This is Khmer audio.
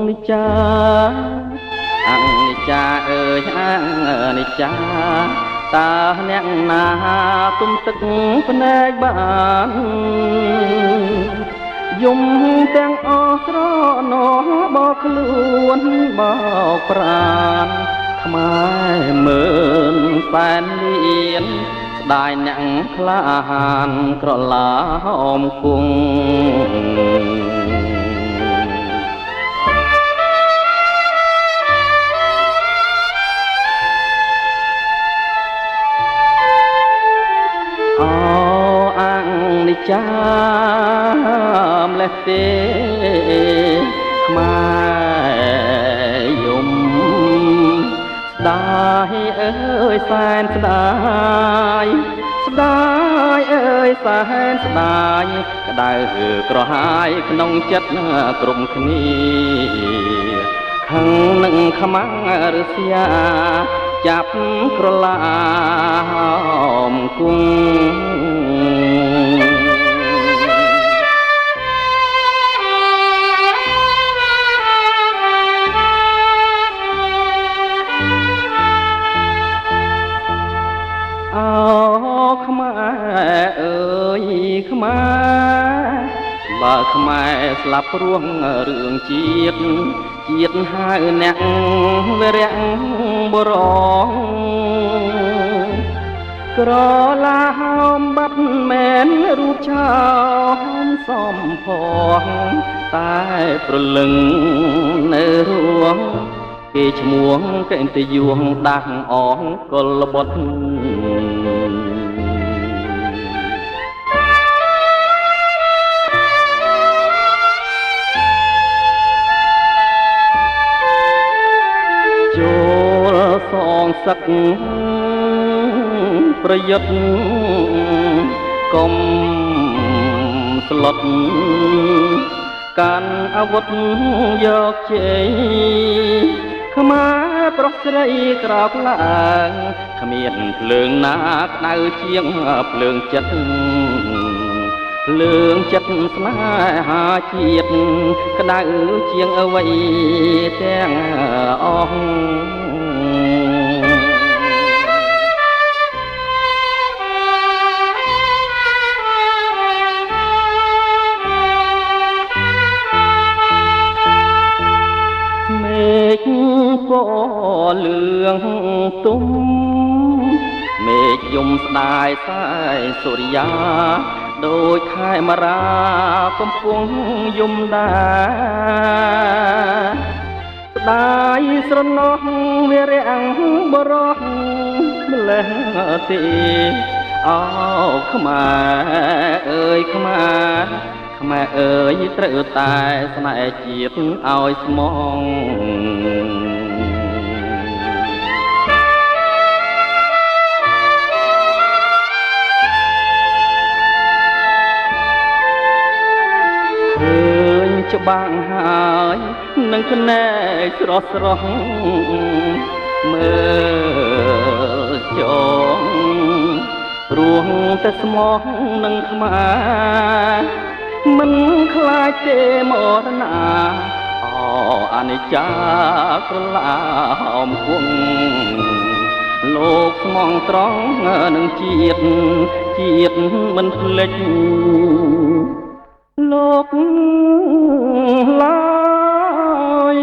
និច្ចាអនិច្ចាអើយអនិច្ចាតើអ្នកណាទុំទឹកភ្នែកបានយំទាំងអស់ស្រណោះបោកខ្លួនបោកប្រានខ្មែរមើលសែនលៀនស្ដាយអ្នកក្លាហានក្រឡាអមគង់និច្ចាម្លេះទេខ្មែរយំស្ដាយអើយសែនស្ដាយស្ដាយអើយសែនស្ដាយក្តៅក្រហាយក្នុងចិត្តគ្រប់គ្នាខឹងនឹងខ្មាំងរស្យាចាប់ក្រឡាមគង់ខ្មែរអើយខ្មែរបើខ្មែរស្លាប់ព្រោះរឿងជាតិហៅអ្នកវរៈបរងក្រឡាហោមបាត់មែនរូបឆោមសំផងតែប្រលឹងនៅរួងគេឈ្មោះកេនតយួងដាស់អងកលបុត្រចូលសងសឹកប្រយុទ្ធកុំស្លុតកាន់អាវុធយកជ័យខ្មែរប្រុសស្រីក្រោកឡើងគ្មានភ្លើងណាក្តៅជាងភ្លើងចិត្តភ្លើងចិត្តស្នេហាជាតិក្តៅជាងអ្វីទាំងអស់មេឃពណ៌លឿងទុំមេឃយំស្ដាយសាយសុរិយាដូចខែមរាកំពុងយំដាស្ដាយស្រណោះវារាំងបរោះម្លេះទេអោខ្មែរអើយខ្មែរអើយត្រូវតែស្នេហ៍ជាតិឲ្យស្មងឃើញច្បាស់ហើយនឹងភ្នែកស្រស់ស្រស់មើលចងរួងតែស្មោះនឹងខ្មែរមិនខ្លាចទេមរណាអនិច្ចាក្រឡាហោមគង់លោកស្មងត្រង់នឹងជាតិមិនភ្លេចលោកឡើយ